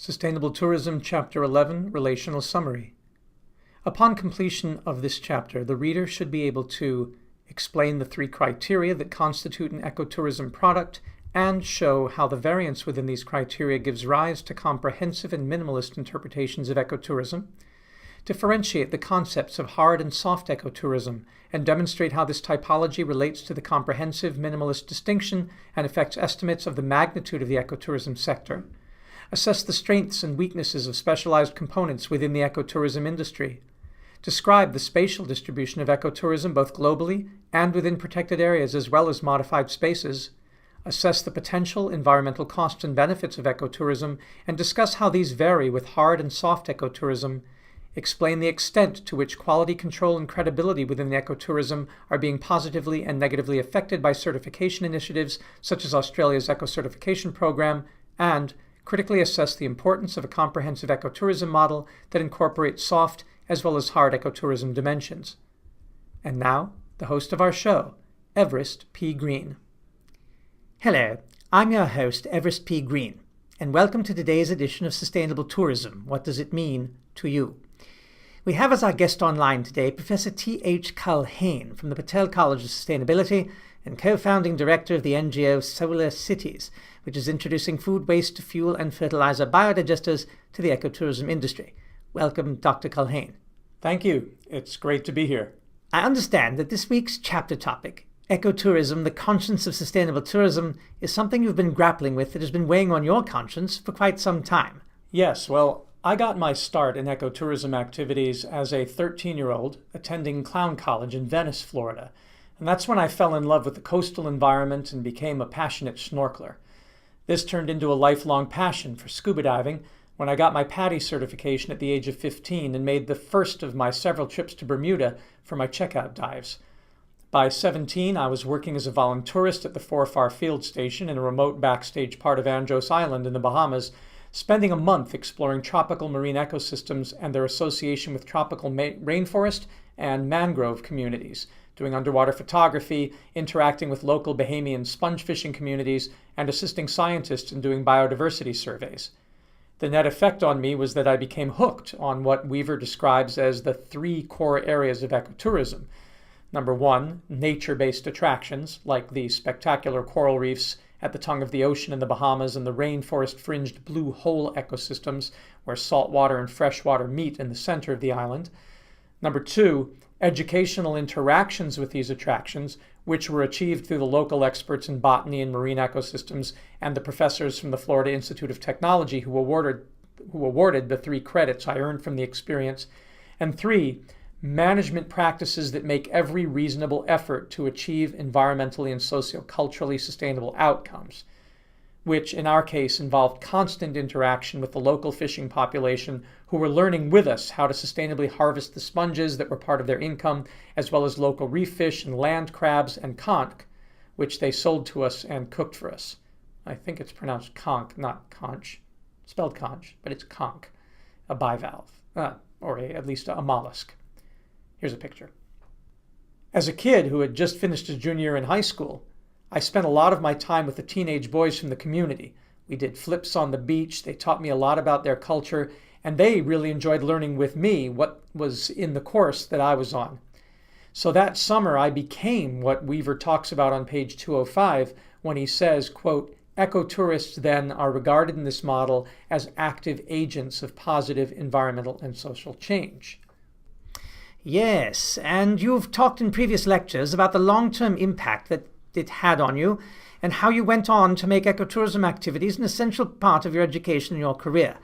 Sustainable Tourism, Chapter 11, Relational Summary. Upon completion of this chapter, the reader should be able to explain the three criteria that constitute an ecotourism product and show how the variance within these criteria gives rise to comprehensive and minimalist interpretations of ecotourism, differentiate the concepts of hard and soft ecotourism, and demonstrate how this typology relates to the comprehensive minimalist distinction and affects estimates of the magnitude of the ecotourism sector, assess the strengths and weaknesses of specialized components within the ecotourism industry, describe the spatial distribution of ecotourism both globally and within protected areas as well as modified spaces, assess the potential environmental costs and benefits of ecotourism, and discuss how these vary with hard and soft ecotourism, explain the extent to which quality control and credibility within the ecotourism are being positively and negatively affected by certification initiatives such as Australia's eco-certification program, and critically assess the importance of a comprehensive ecotourism model that incorporates soft as well as hard ecotourism dimensions. And now, the host of our show, Everest P. Green. Hello, I'm your host, Everest P. Green, and welcome to today's edition of Sustainable Tourism. What does it mean to you? We have as our guest online today Professor T.H. Culhane from the Patel College of Sustainability and co-founding director of the NGO Solar Cities, which is introducing food waste to fuel and fertilizer biodigesters to the ecotourism industry. Welcome, Dr. Culhane. Thank you. It's great to be here. I understand that this week's chapter topic, Ecotourism, the conscience of sustainable tourism, is something you've been grappling with that has been weighing on your conscience for quite some time. Yes, well, I got my start in ecotourism activities as a 13-year-old attending Clown College in Venice, Florida. And that's when I fell in love with the coastal environment and became a passionate snorkeler. This turned into a lifelong passion for scuba diving when I got my PADI certification at the age of 15 and made the first of my several trips to Bermuda for my checkout dives. By 17, I was working as a volunteerist at the Forfar Field Station in a remote backstage part of Andros Island in the Bahamas, spending a month exploring tropical marine ecosystems and their association with tropical rainforest and mangrove communities, doing underwater photography, interacting with local Bahamian sponge fishing communities, and assisting scientists in doing biodiversity surveys. The net effect on me was that I became hooked on what Weaver describes as the three core areas of ecotourism. Number one, nature-based attractions, like the spectacular coral reefs at the tongue of the ocean in the Bahamas and the rainforest-fringed blue hole ecosystems where saltwater and freshwater meet in the center of the island. Number two, educational interactions with these attractions, which were achieved through the local experts in botany and marine ecosystems and the professors from the Florida Institute of Technology who awarded the 3 credits I earned from the experience. And three, management practices that make every reasonable effort to achieve environmentally and socioculturally sustainable outcomes, which in our case involved constant interaction with the local fishing population who were learning with us how to sustainably harvest the sponges that were part of their income, as well as local reef fish and land crabs and conch, which they sold to us and cooked for us. I think it's pronounced conch, not conch. Spelled conch, but it's conch, a bivalve, or at least a mollusk. Here's a picture. As a kid who had just finished his junior year in high school, I spent a lot of my time with the teenage boys from the community. We did flips on the beach. They taught me a lot about their culture, and they really enjoyed learning with me what was in the course that I was on. So that summer, I became what Weaver talks about on page 205 when he says, quote, "Ecotourists then are regarded in this model as active agents of positive environmental and social change." Yes, and you've talked in previous lectures about the long-term impact that it had on you and how you went on to make ecotourism activities an essential part of your education and your career.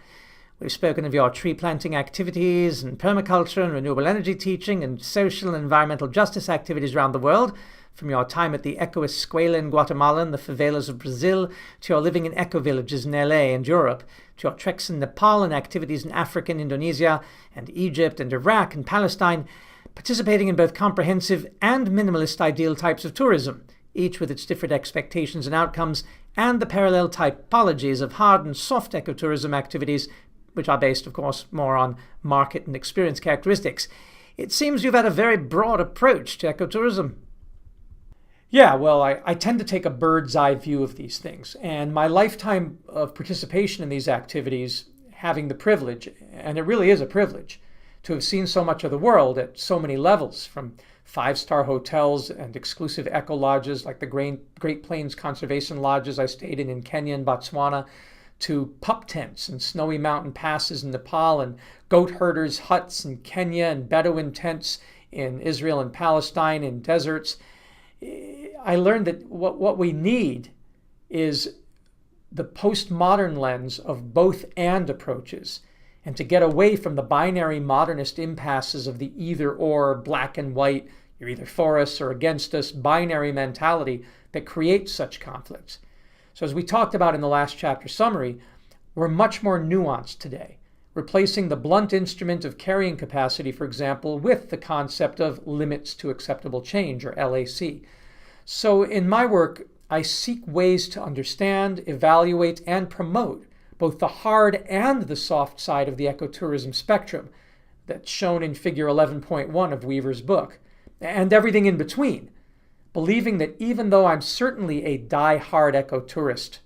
We've spoken of your tree planting activities and permaculture and renewable energy teaching and social and environmental justice activities around the world, from your time at the Eco Escuela in Guatemala and the favelas of Brazil, to your living in eco-villages in LA and Europe, to your treks in Nepal and activities in Africa and Indonesia and Egypt and Iraq and Palestine, participating in both comprehensive and minimalist ideal types of tourism, each with its different expectations and outcomes, and the parallel typologies of hard and soft ecotourism activities, which are based, of course, more on market and experience characteristics. It seems you've had a very broad approach to ecotourism. Yeah, well, I tend to take a bird's eye view of these things, and my lifetime of participation in these activities having the privilege, and it really is a privilege, to have seen so much of the world at so many levels, from five-star hotels and exclusive eco lodges like the Great Plains Conservation Lodges I stayed in Kenya and Botswana, to pup tents and snowy mountain passes in Nepal, and goat herders' huts in Kenya, and Bedouin tents in Israel and Palestine, in deserts. I learned that what we need is the postmodern lens of both and approaches, and to get away from the binary modernist impasses of the either or, black and white, you're either for us or against us, binary mentality that creates such conflicts. So as we talked about in the last chapter summary, we're much more nuanced today, replacing the blunt instrument of carrying capacity, for example, with the concept of limits to acceptable change, or LAC. So in my work, I seek ways to understand, evaluate, and promote both the hard and the soft side of the ecotourism spectrum that's shown in figure 11.1 of Weaver's book, and everything in between, believing that even though I'm certainly a die-hard ecotourist,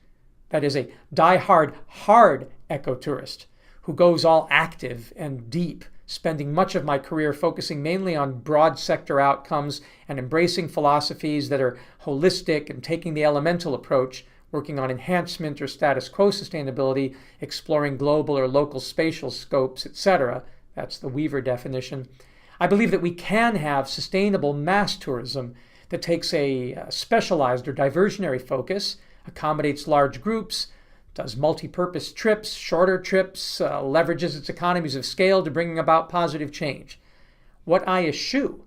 that is, a die-hard hard ecotourist who goes all active and deep, spending much of my career focusing mainly on broad sector outcomes and embracing philosophies that are holistic and taking the elemental approach, working on enhancement or status quo sustainability, exploring global or local spatial scopes, etc. That's the Weaver definition. I believe that we can have sustainable mass tourism that takes a specialized or diversionary focus, accommodates large groups, does multi-purpose trips, shorter trips, leverages its economies of scale to bring about positive change. What I eschew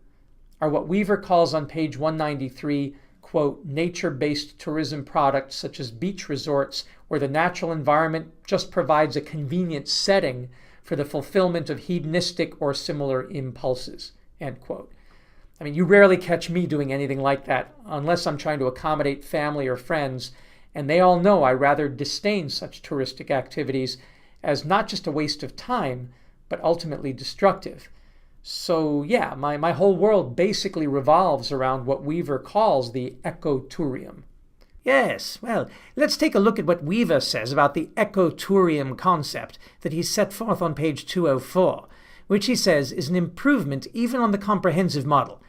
are what Weaver calls on page 193, quote, nature-based tourism products such as beach resorts, where the natural environment just provides a convenient setting for the fulfillment of hedonistic or similar impulses, end quote. I mean, you rarely catch me doing anything like that unless I'm trying to accommodate family or friends, and they all know I rather disdain such touristic activities as not just a waste of time, but ultimately destructive. So yeah, my whole world basically revolves around what Weaver calls the Ecotourism. Yes, well, let's take a look at what Weaver says about the Ecotourism concept that he set forth on page 204, which he says is an improvement even on the comprehensive model.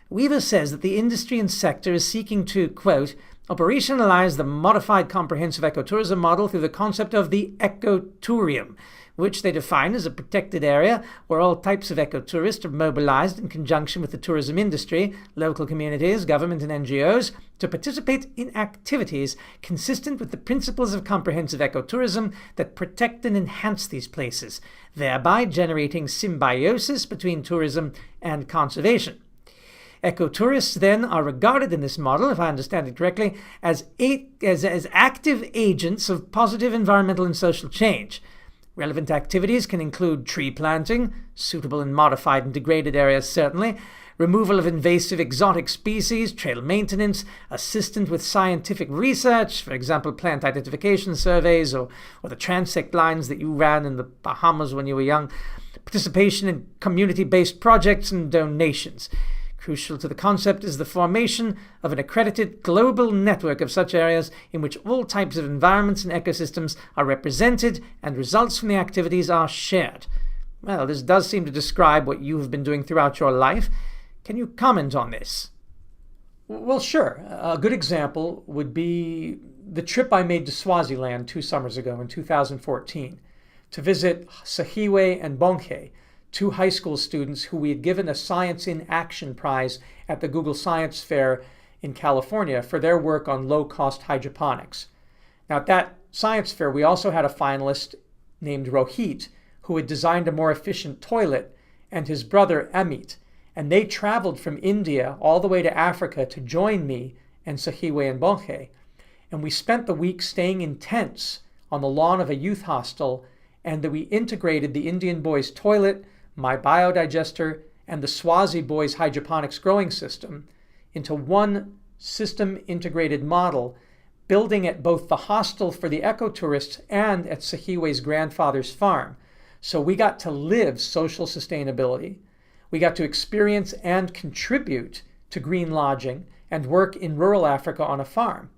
Weaver says that the industry and sector is seeking to, quote, operationalize the modified comprehensive ecotourism model through the concept of the Ecotourism, which they define as a protected area where all types of ecotourists are mobilized in conjunction with the tourism industry, local communities, government, and NGOs to participate in activities consistent with the principles of comprehensive ecotourism that protect and enhance these places, thereby generating symbiosis between tourism and conservation. Ecotourists then are regarded in this model, if I understand it correctly, as active agents of positive environmental and social change. Relevant activities can include tree planting, suitable in modified and degraded areas certainly, removal of invasive exotic species, trail maintenance, assistance with scientific research, for example, plant identification surveys or the transect lines that you ran in the Bahamas when you were young, participation in community-based projects and donations. Crucial to the concept is the formation of an accredited global network of such areas in which all types of environments and ecosystems are represented and results from the activities are shared. Well, this does seem to describe what you have been doing throughout your life. Can you comment on this? Well, sure. A good example would be the trip I made to Swaziland 2 summers ago in 2014 to visit Sahiwe and Bonke, 2 high school students who we had given a Science in Action prize at the Google Science Fair in California for their work on low-cost hydroponics. Now, at that science fair, we also had a finalist named Rohit, who had designed a more efficient toilet, and his brother Amit, and they traveled from India all the way to Africa to join me and Sahiwe and Bonke. And we spent the week staying in tents on the lawn of a youth hostel, and that we integrated the Indian boys' toilet, my biodigester, and the Swazi boys' hydroponics growing system into one system-integrated model, building at both the hostel for the ecotourists and at Sahiwe's grandfather's farm. So we got to live social sustainability. We got to experience and contribute to green lodging and work in rural Africa on a farm.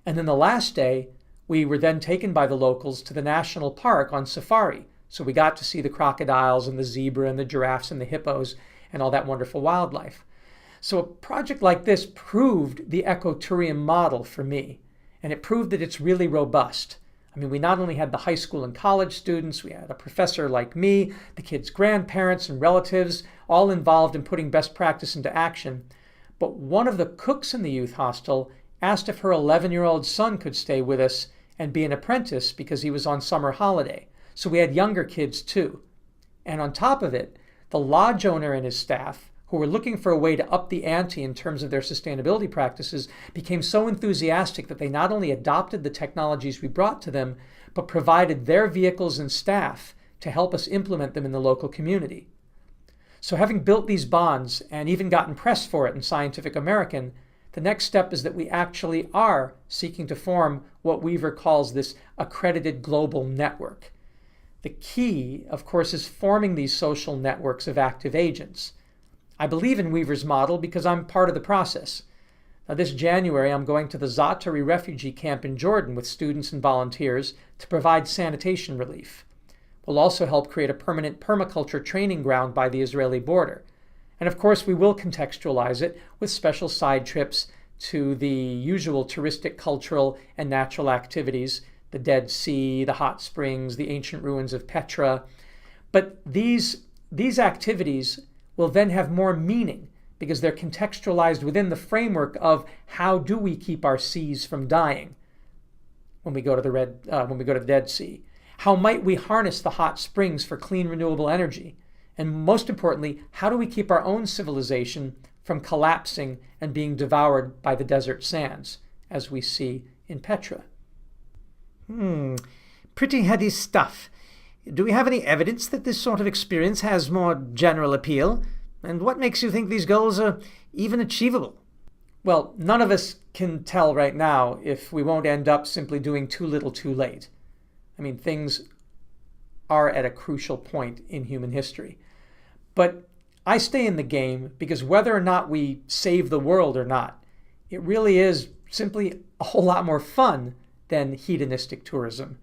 And then the last day, We were then taken by the locals to the national park on safari. So we got to see the crocodiles and the zebra and the giraffes and the hippos and all that wonderful wildlife. So a project like this proved the Ecotourism model for me, and it proved that it's really robust. I mean, we not only had the high school and college students, we had a professor like me, the kids' grandparents and relatives, all involved in putting best practice into action. But one of the cooks in the youth hostel asked if her 11-year-old son could stay with us and be an apprentice because he was on summer holiday. So we had younger kids too. And on top of it, the lodge owner and his staff, who were looking for a way to up the ante in terms of their sustainability practices, became so enthusiastic that they not only adopted the technologies we brought to them, but provided their vehicles and staff to help us implement them in the local community. So having built these bonds and even gotten press for it in Scientific American, the next step is that we actually are seeking to form what Weaver calls this accredited global network. The key, of course, is forming these social networks of active agents. I believe in Weaver's model because I'm part of the process. Now, this January, I'm going to the Zaatari refugee camp in Jordan with students and volunteers to provide sanitation relief. We'll also help create a permanent permaculture training ground by the Israeli border. And of course, we will contextualize it with special side trips to the usual touristic, cultural, and natural activities, the Dead Sea, the hot springs, the ancient ruins of Petra. But these activities will then have more meaning because they're contextualized within the framework of how do we keep our seas from dying when we go to the Dead Sea? How might we harness the hot springs for clean, renewable energy? And most importantly, how do we keep our own civilization from collapsing and being devoured by the desert sands, as we see in Petra? Pretty heady stuff. Do we have any evidence that this sort of experience has more general appeal? And what makes you think these goals are even achievable? Well, none of us can tell right now if we won't end up simply doing too little too late. I mean, things are at a crucial point in human history. But I stay in the game because whether or not we save the world or not, it really is simply a whole lot more fun than hedonistic tourism.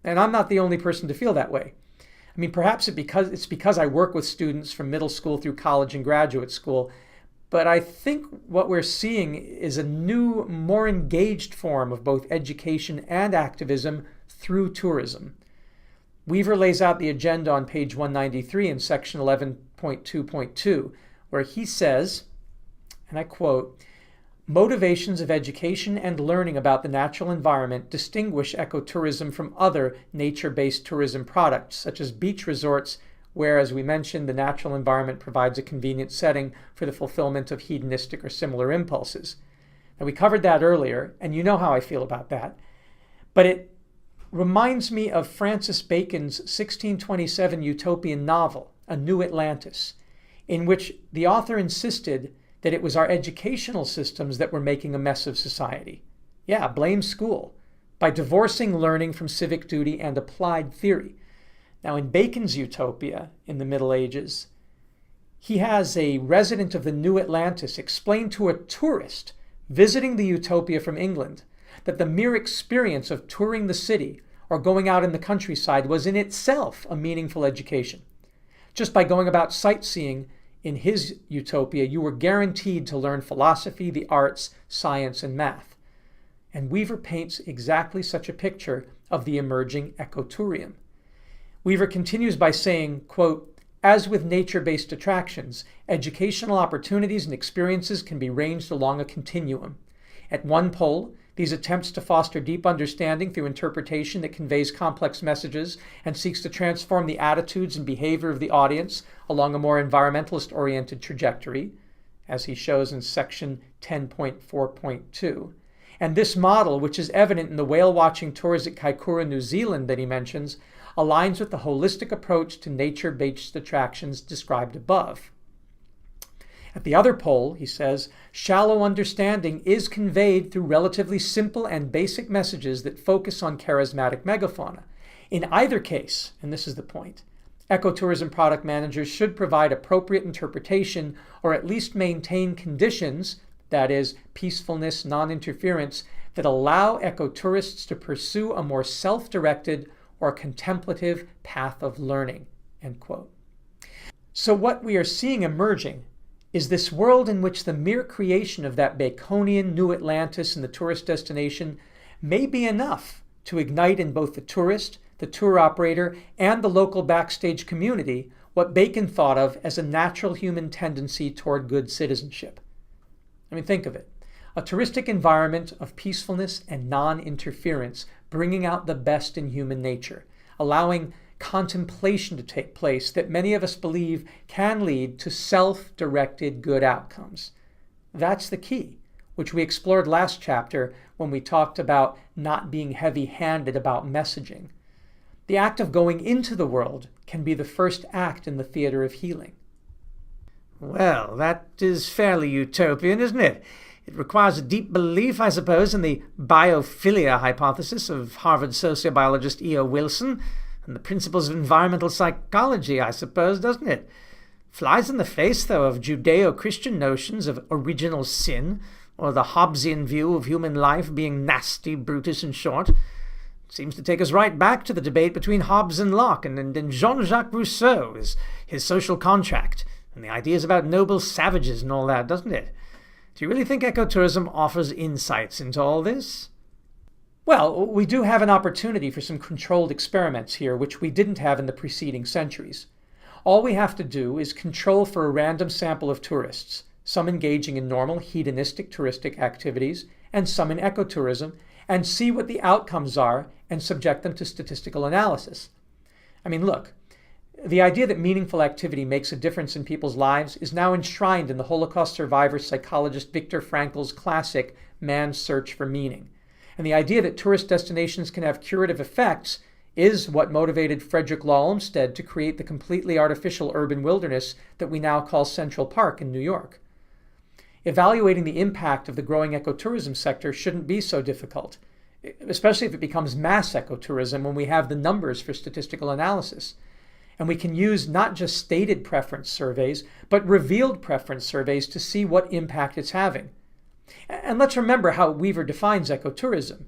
And I'm not the only person to feel that way. I mean, perhaps it's because I work with students from middle school through college and graduate school, but I think what we're seeing is a new, more engaged form of both education and activism through tourism. Weaver lays out the agenda on page 193 in section 11.2.2, where he says, and I quote, "Motivations of education and learning about the natural environment distinguish ecotourism from other nature-based tourism products, such as beach resorts, where, as we mentioned, the natural environment provides a convenient setting for the fulfillment of hedonistic or similar impulses." Now, we covered that earlier, and you know how I feel about that. But it reminds me of Francis Bacon's 1627 utopian novel, A New Atlantis, in which the author insisted that it was our educational systems that were making a mess of society. Yeah, blame school, by divorcing learning from civic duty and applied theory. Now, in Bacon's utopia in the Middle Ages, he has a resident of the New Atlantis explain to a tourist visiting the utopia from England that the mere experience of touring the city or going out in the countryside was in itself a meaningful education. Just by going about sightseeing in his utopia, you were guaranteed to learn philosophy, the arts, science, and math. And Weaver paints exactly such a picture of the emerging ecotourism. Weaver continues by saying, quote, "As with nature-based attractions, educational opportunities and experiences can be ranged along a continuum. At one pole, these attempts to foster deep understanding through interpretation that conveys complex messages and seeks to transform the attitudes and behavior of the audience along a more environmentalist-oriented trajectory, as he shows in section 10.4.2. And this model, which is evident in the whale-watching tours at Kaikoura, New Zealand that he mentions, aligns with the holistic approach to nature-based attractions described above. At the other pole, he says, shallow understanding is conveyed through relatively simple and basic messages that focus on charismatic megafauna. In either case, and this is the point, ecotourism product managers should provide appropriate interpretation or at least maintain conditions, that is, peacefulness, non-interference, that allow ecotourists to pursue a more self-directed or contemplative path of learning, end quote. So what we are seeing emerging is this world in which the mere creation of that Baconian New Atlantis and the tourist destination may be enough to ignite in both the tourist, the tour operator, and the local backstage community what Bacon thought of as a natural human tendency toward good citizenship. I mean, think of it. A touristic environment of peacefulness and non-interference, bringing out the best in human nature, allowing contemplation to take place that many of us believe can lead to self-directed good outcomes. That's the key, which we explored last chapter when we talked about not being heavy-handed about messaging. The act of going into the world can be the first act in the theater of healing. Well, that is fairly utopian, isn't it? It requires a deep belief, I suppose, in the biophilia hypothesis of Harvard sociobiologist E.O. Wilson and the principles of environmental psychology, I suppose, doesn't it? Flies in the face, though, of Judeo-Christian notions of original sin or the Hobbesian view of human life being nasty, brutish, and short. It seems to take us right back to the debate between Hobbes and Locke and Jean-Jacques Rousseau, his social contract, and the ideas about noble savages and all that, doesn't it? Do you really think ecotourism offers insights into all this? Well, we do have an opportunity for some controlled experiments here, which we didn't have in the preceding centuries. All we have to do is control for a random sample of tourists, some engaging in normal hedonistic touristic activities, and some in ecotourism, and see what the outcomes are and subject them to statistical analysis. I mean, look, the idea that meaningful activity makes a difference in people's lives is now enshrined in the Holocaust survivor psychologist Viktor Frankl's classic Man's Search for Meaning. And the idea that tourist destinations can have curative effects is what motivated Frederick Law Olmsted to create the completely artificial urban wilderness that we now call Central Park in New York. Evaluating the impact of the growing ecotourism sector shouldn't be so difficult, especially if it becomes mass ecotourism when we have the numbers for statistical analysis. And we can use not just stated preference surveys, but revealed preference surveys to see what impact it's having. And let's remember how Weaver defines ecotourism.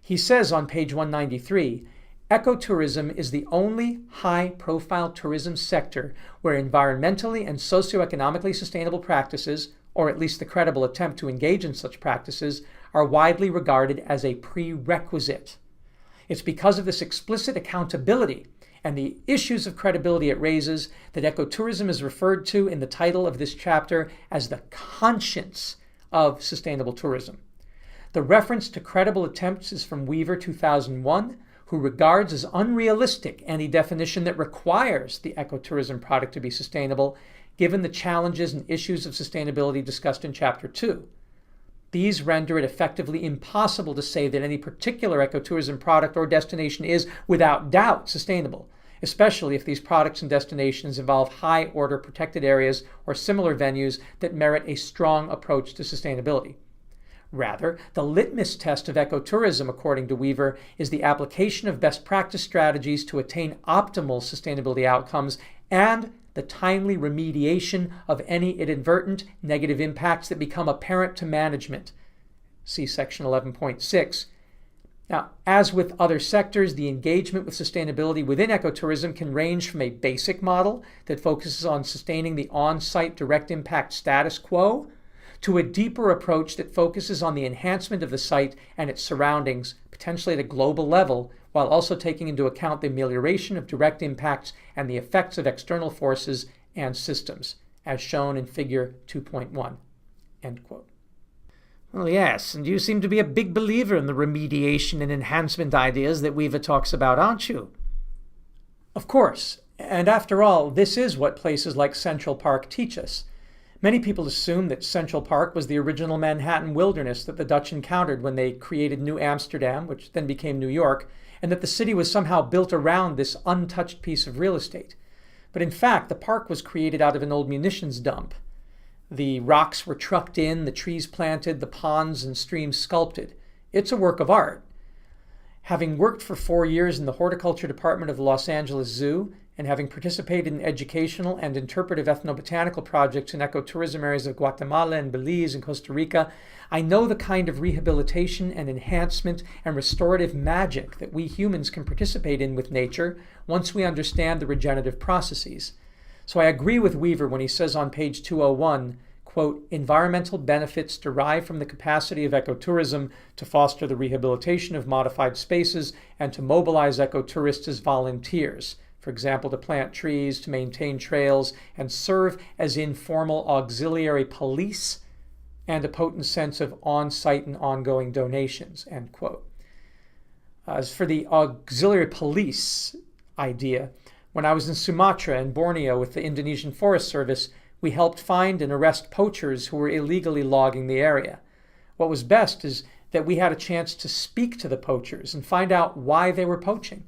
He says on page 193, ecotourism is the only high-profile tourism sector where environmentally and socioeconomically sustainable practices, or at least the credible attempt to engage in such practices, are widely regarded as a prerequisite. It's because of this explicit accountability and the issues of credibility it raises that ecotourism is referred to in the title of this chapter as the conscience of sustainable tourism. The reference to credible attempts is from Weaver 2001, who regards as unrealistic any definition that requires the ecotourism product to be sustainable, given the challenges and issues of sustainability discussed in Chapter 2. These render it effectively impossible to say that any particular ecotourism product or destination is, without doubt, sustainable, especially if these products and destinations involve high-order protected areas or similar venues that merit a strong approach to sustainability. Rather, the litmus test of ecotourism, according to Weaver, is the application of best practice strategies to attain optimal sustainability outcomes and the timely remediation of any inadvertent negative impacts that become apparent to management. See section 11.6. Now, as with other sectors, the engagement with sustainability within ecotourism can range from a basic model that focuses on sustaining the on-site direct impact status quo to a deeper approach that focuses on the enhancement of the site and its surroundings, potentially at a global level, while also taking into account the amelioration of direct impacts and the effects of external forces and systems, as shown in Figure 2.1. End quote. Well, yes, and you seem to be a big believer in the remediation and enhancement ideas that Weaver talks about, aren't you? Of course, and after all, this is what places like Central Park teach us. Many people assume that Central Park was the original Manhattan wilderness that the Dutch encountered when they created New Amsterdam, which then became New York, and that the city was somehow built around this untouched piece of real estate. But in fact, the park was created out of an old munitions dump. The rocks were trucked in, the trees planted, the ponds and streams sculpted. It's a work of art. Having worked for 4 years in the horticulture department of the Los Angeles Zoo and having participated in educational and interpretive ethnobotanical projects in ecotourism areas of Guatemala and Belize and Costa Rica, I know the kind of rehabilitation and enhancement and restorative magic that we humans can participate in with nature once we understand the regenerative processes. So I agree with Weaver when he says on page 201, quote, environmental benefits derived from the capacity of ecotourism to foster the rehabilitation of modified spaces and to mobilize ecotourists as volunteers, for example, to plant trees, to maintain trails, and serve as informal auxiliary police and a potent sense of on-site and ongoing donations, end quote. As for the auxiliary police idea, when I was in Sumatra and Borneo with the Indonesian Forest Service, we helped find and arrest poachers who were illegally logging the area. What was best is that we had a chance to speak to the poachers and find out why they were poaching.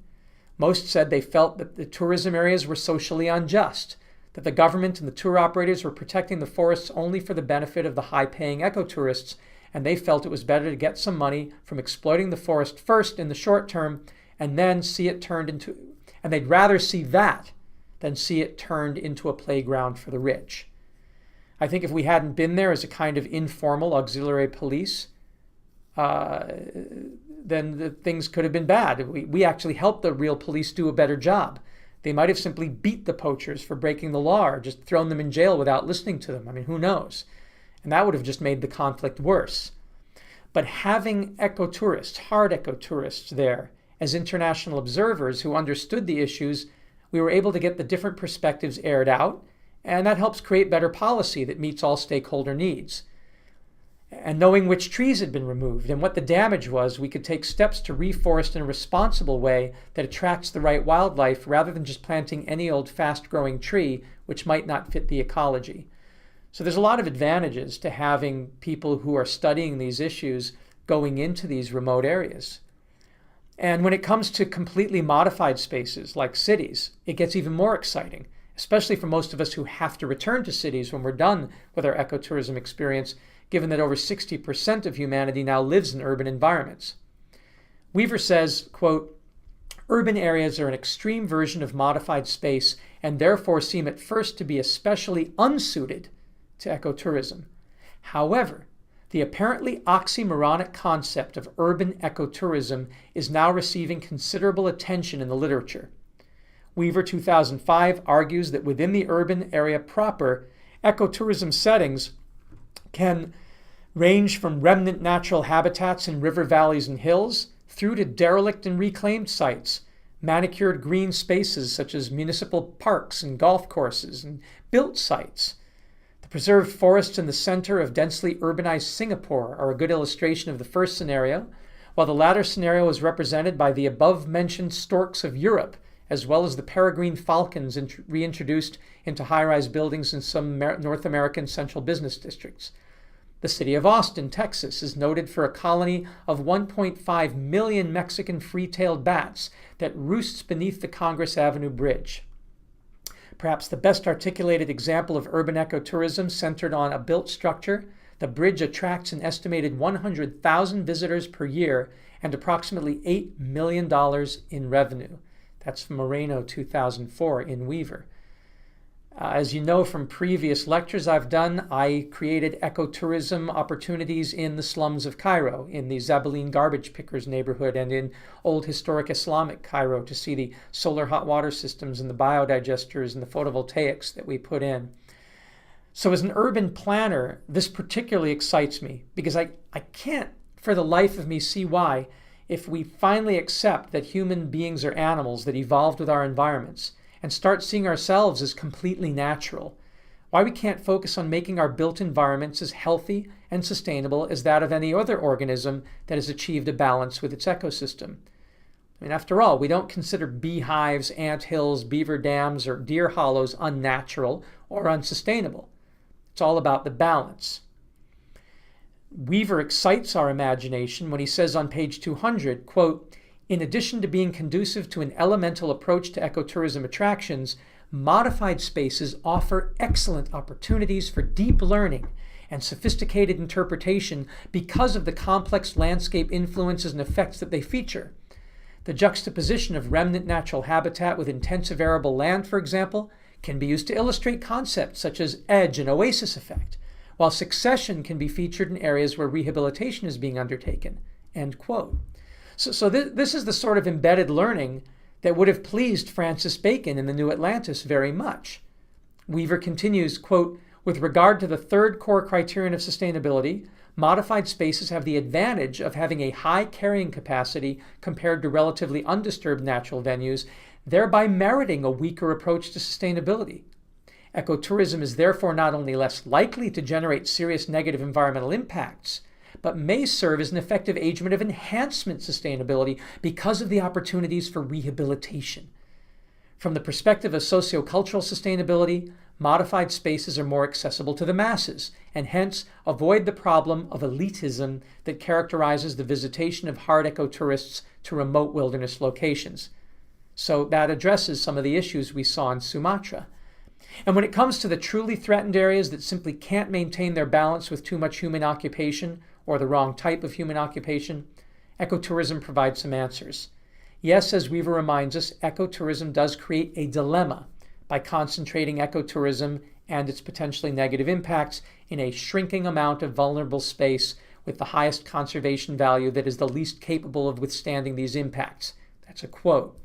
Most said they felt that the tourism areas were socially unjust, that the government and the tour operators were protecting the forests only for the benefit of the high-paying ecotourists, and they felt it was better to get some money from exploiting the forest first in the short term and then see it turned into, and they'd rather see that than see it turned into a playground for the rich. I think if we hadn't been there as a kind of informal auxiliary police, then the things could have been bad. We actually helped the real police do a better job. They might have simply beat the poachers for breaking the law or just thrown them in jail without listening to them. I mean, who knows? And that would have just made the conflict worse. But having ecotourists, hard ecotourists there, as international observers who understood the issues, we were able to get the different perspectives aired out, and that helps create better policy that meets all stakeholder needs. And knowing which trees had been removed and what the damage was, we could take steps to reforest in a responsible way that attracts the right wildlife rather than just planting any old fast-growing tree which might not fit the ecology. So there's a lot of advantages to having people who are studying these issues going into these remote areas. And when it comes to completely modified spaces like cities, it gets even more exciting, especially for most of us who have to return to cities when we're done with our ecotourism experience, given that over 60% of humanity now lives in urban environments. Weaver says, quote, urban areas are an extreme version of modified space and therefore seem at first to be especially unsuited to ecotourism. However, the apparently oxymoronic concept of urban ecotourism is now receiving considerable attention in the literature. Weaver 2005 argues that within the urban area proper, ecotourism settings can range from remnant natural habitats in river valleys and hills through to derelict and reclaimed sites, manicured green spaces such as municipal parks and golf courses, and built sites. The preserved forests in the center of densely urbanized Singapore are a good illustration of the first scenario, while the latter scenario is represented by the above-mentioned storks of Europe, as well as the peregrine falcons reintroduced into high-rise buildings in some North American central business districts. The city of Austin, Texas, is noted for a colony of 1.5 million Mexican free-tailed bats that roosts beneath the Congress Avenue Bridge. Perhaps the best articulated example of urban ecotourism centered on a built structure, the bridge attracts an estimated 100,000 visitors per year and approximately $8 million in revenue. That's from Moreno 2004 in Weaver. As you know from previous lectures I've done, I created ecotourism opportunities in the slums of Cairo, in the Zabaleen garbage pickers neighborhood, and in old historic Islamic Cairo to see the solar hot water systems and the biodigesters and the photovoltaics that we put in. So as an urban planner, this particularly excites me because I can't for the life of me see why, if we finally accept that human beings are animals that evolved with our environments, and start seeing ourselves as completely natural, why we can't focus on making our built environments as healthy and sustainable as that of any other organism that has achieved a balance with its ecosystem. I mean, after all, we don't consider beehives, anthills, beaver dams, or deer hollows unnatural or unsustainable. It's all about the balance. Weaver excites our imagination when he says on page 200, quote, in addition to being conducive to an elemental approach to ecotourism attractions, modified spaces offer excellent opportunities for deep learning and sophisticated interpretation because of the complex landscape influences and effects that they feature. The juxtaposition of remnant natural habitat with intensive arable land, for example, can be used to illustrate concepts such as edge and oasis effect, while succession can be featured in areas where rehabilitation is being undertaken." End quote. So this is the sort of embedded learning that would have pleased Francis Bacon in the New Atlantis very much. Weaver continues, quote, "With regard to the third core criterion of sustainability, modified spaces have the advantage of having a high carrying capacity compared to relatively undisturbed natural venues, thereby meriting a weaker approach to sustainability. Ecotourism is therefore not only less likely to generate serious negative environmental impacts, but may serve as an effective agent of enhancement sustainability because of the opportunities for rehabilitation. From the perspective of sociocultural sustainability, modified spaces are more accessible to the masses, and hence avoid the problem of elitism that characterizes the visitation of hard ecotourists to remote wilderness locations." So that addresses some of the issues we saw in Sumatra. And when it comes to the truly threatened areas that simply can't maintain their balance with too much human occupation or the wrong type of human occupation, ecotourism provides some answers. Yes, as Weaver reminds us, ecotourism does create a dilemma by concentrating ecotourism and its potentially negative impacts in a shrinking amount of vulnerable space with the highest conservation value that is the least capable of withstanding these impacts. That's a quote.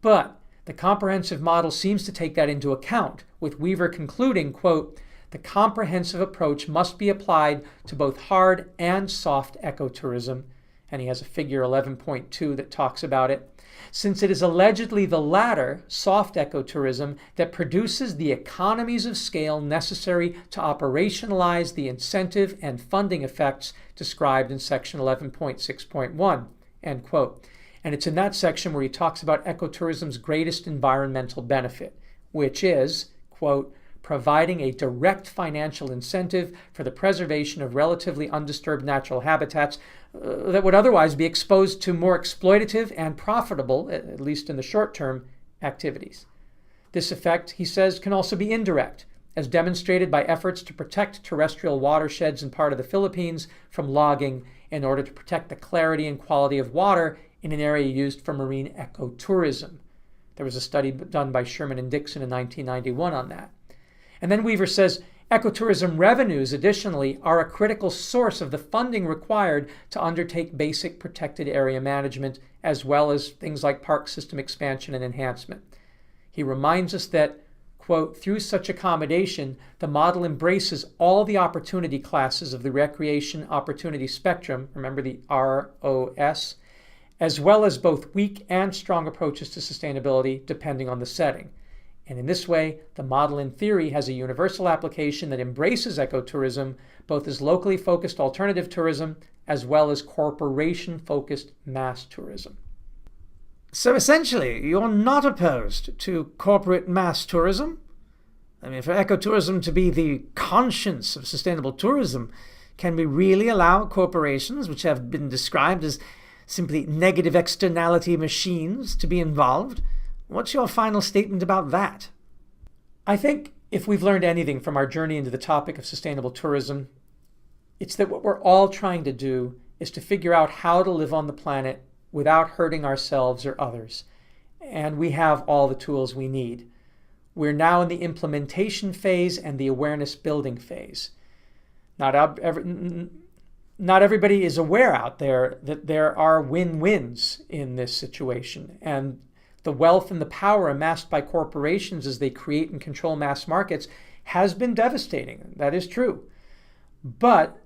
But the comprehensive model seems to take that into account, with Weaver concluding, quote, "The comprehensive approach must be applied to both hard and soft ecotourism," and he has a figure 11.2 that talks about it, "since it is allegedly the latter, soft ecotourism, that produces the economies of scale necessary to operationalize the incentive and funding effects described in section 11.6.1, end quote. And it's in that section where he talks about ecotourism's greatest environmental benefit, which is, quote, "providing a direct financial incentive for the preservation of relatively undisturbed natural habitats that would otherwise be exposed to more exploitative and profitable, at least in the short term, activities." This effect, he says, can also be indirect, as demonstrated by efforts to protect terrestrial watersheds in part of the Philippines from logging in order to protect the clarity and quality of water in an area used for marine ecotourism. There was a study done by Sherman and Dixon in 1991 on that. And then Weaver says, ecotourism revenues, additionally, are a critical source of the funding required to undertake basic protected area management, as well as things like park system expansion and enhancement. He reminds us that, quote, "through such accommodation, the model embraces all the opportunity classes of the recreation opportunity spectrum," remember the ROS, "as well as both weak and strong approaches to sustainability, depending on the setting. And in this way, the model in theory has a universal application that embraces ecotourism, both as locally focused alternative tourism, as well as corporation-focused mass tourism." So essentially, you're not opposed to corporate mass tourism? I mean, for ecotourism to be the conscience of sustainable tourism, can we really allow corporations, which have been described as simply negative externality machines, to be involved? What's your final statement about that? I think if we've learned anything from our journey into the topic of sustainable tourism, it's that what we're all trying to do is to figure out how to live on the planet without hurting ourselves or others. And we have all the tools we need. We're now in the implementation phase and the awareness building phase. Not everybody is aware out there that there are win-wins in this situation. And the wealth and the power amassed by corporations as they create and control mass markets has been devastating. That is true. But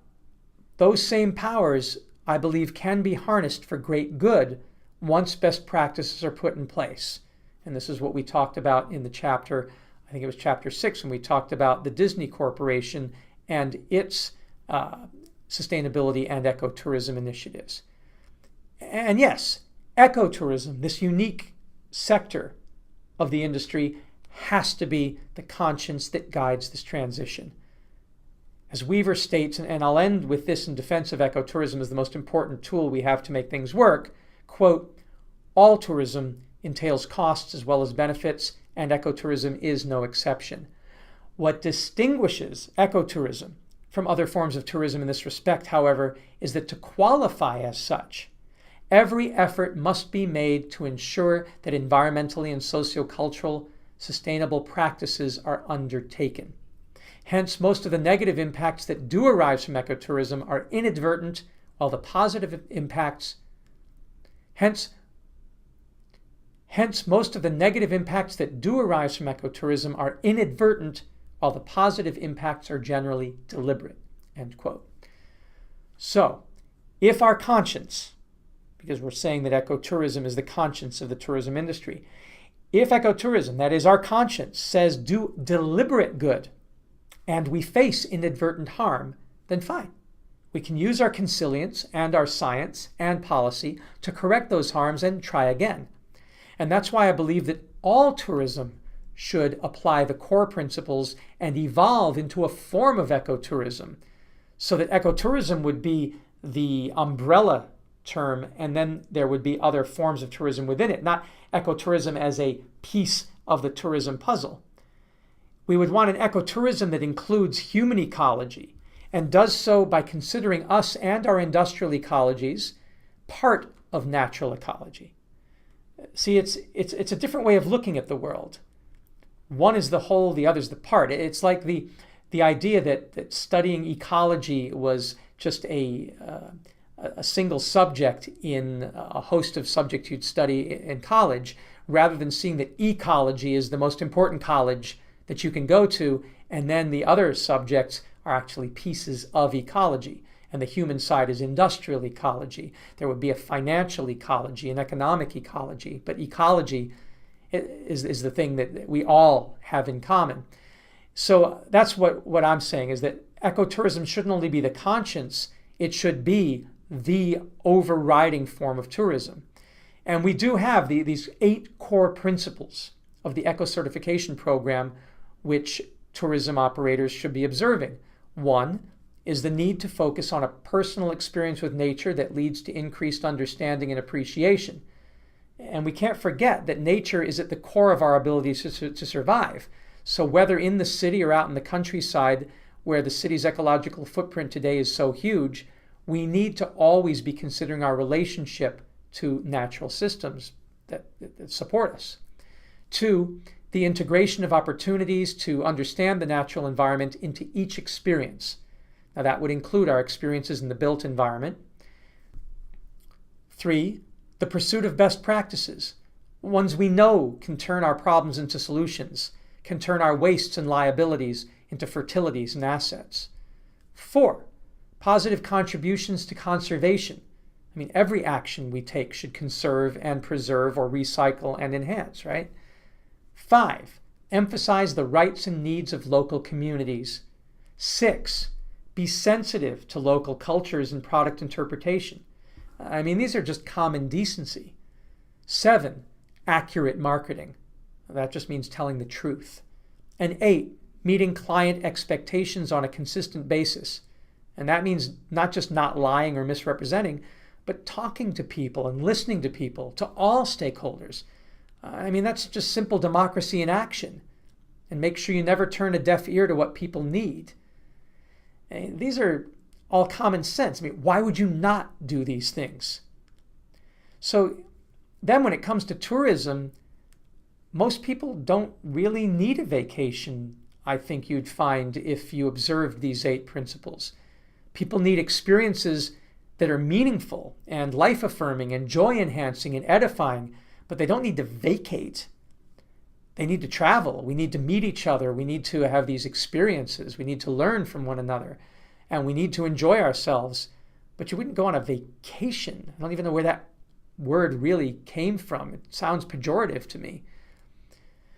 those same powers, I believe, can be harnessed for great good once best practices are put in place. And this is what we talked about in the chapter, I think it was chapter 6, when we talked about the Disney Corporation and its sustainability and ecotourism initiatives. And yes, ecotourism, this unique sector of the industry, has to be the conscience that guides this transition. As Weaver states, and I'll end with this in defense of ecotourism as the most important tool we have to make things work, quote, "All tourism entails costs as well as benefits, and ecotourism is no exception. What distinguishes ecotourism from other forms of tourism in this respect, however, is that to qualify as such, every effort must be made to ensure that environmentally and sociocultural sustainable practices are undertaken. Hence, most of the negative impacts that do arise from ecotourism are inadvertent, while the positive impacts most of the negative impacts that do arise from ecotourism are inadvertent, while the positive impacts are generally deliberate. End quote. So, if our conscience, because we're saying that ecotourism is the conscience of the tourism industry, if ecotourism, that is our conscience, says do deliberate good, and we face inadvertent harm, then fine. We can use our consilience and our science and policy to correct those harms and try again. And that's why I believe that all tourism should apply the core principles and evolve into a form of ecotourism, so that ecotourism would be the umbrella term, and then there would be other forms of tourism within it, not ecotourism as a piece of the tourism puzzle. We would want an ecotourism that includes human ecology and does so by considering us and our industrial ecologies part of natural ecology. See, it's a different way of looking at the world. One is the whole, the other is the part. It's like the idea that studying ecology was just a single subject in a host of subjects you'd study in college, rather than seeing that ecology is the most important college that you can go to, and then the other subjects are actually pieces of ecology. And the human side is industrial ecology. There would be a financial ecology, an economic ecology, but ecology is the thing that we all have in common. So that's what I'm saying, is that ecotourism shouldn't only be the conscience, it should be the overriding form of tourism. And we do have these 8 core principles of the eco-certification program which tourism operators should be observing. 1 is the need to focus on a personal experience with nature that leads to increased understanding and appreciation. And we can't forget that nature is at the core of our ability to survive. So whether in the city or out in the countryside, where the city's ecological footprint today is so huge, we need to always be considering our relationship to natural systems that support us. 2, the integration of opportunities to understand the natural environment into each experience. Now that would include our experiences in the built environment. 3, the pursuit of best practices, ones we know can turn our problems into solutions, can turn our wastes and liabilities into fertilities and assets. 4, positive contributions to conservation. I mean, every action we take should conserve and preserve or recycle and enhance, right? 5, emphasize the rights and needs of local communities. 6, be sensitive to local cultures and product interpretation. I mean, these are just common decency. 7, accurate marketing. That just means telling the truth. And 8, meeting client expectations on a consistent basis. And that means not just not lying or misrepresenting, but talking to people and listening to people, to all stakeholders. I mean, that's just simple democracy in action. And make sure you never turn a deaf ear to what people need. And these are all common sense. I mean, why would you not do these things? So then when it comes to tourism, most people don't really need a vacation, I think you'd find, if you observed these 8 principles. People need experiences that are meaningful and life-affirming and joy-enhancing and edifying, but they don't need to vacate. They need to travel. We need to meet each other. We need to have these experiences. We need to learn from one another. And we need to enjoy ourselves. But you wouldn't go on a vacation. I don't even know where that word really came from. It sounds pejorative to me.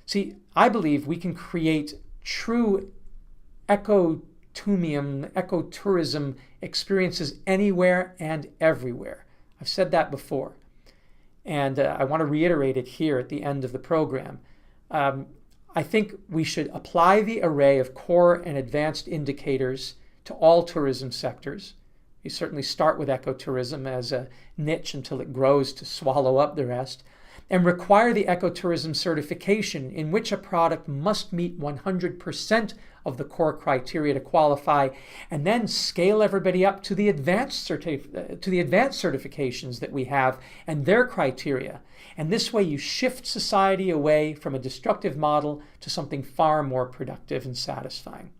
See, I believe we can create true ecotourism experiences anywhere and everywhere. I've said that before. And I want to reiterate it here at the end of the program. I think we should apply the array of core and advanced indicators to all tourism sectors. You certainly start with ecotourism as a niche until it grows to swallow up the rest, and require the ecotourism certification in which a product must meet 100% of the core criteria to qualify, and then scale everybody up to the advanced certifications that we have and their criteria. And this way you shift society away from a destructive model to something far more productive and satisfying.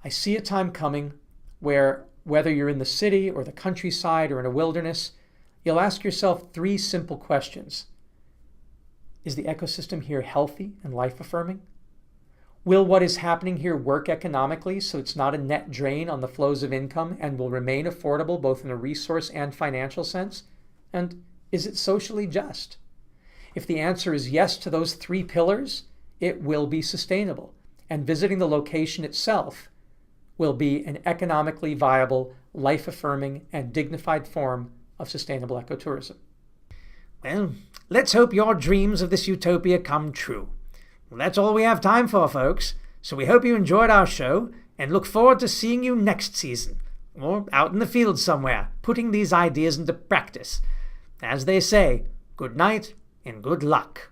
I see a time coming where, whether you're in the city or the countryside or in a wilderness, you'll ask yourself 3 simple questions. Is the ecosystem here healthy and life-affirming? Will what is happening here work economically so it's not a net drain on the flows of income and will remain affordable both in a resource and financial sense? And is it socially just? If the answer is yes to those 3 pillars, it will be sustainable, and visiting the location itself will be an economically viable, life-affirming, and dignified form of sustainable ecotourism. Well, let's hope your dreams of this utopia come true. Well, that's all we have time for, folks. So we hope you enjoyed our show and look forward to seeing you next season, or out in the field somewhere, putting these ideas into practice. As they say, good night and good luck.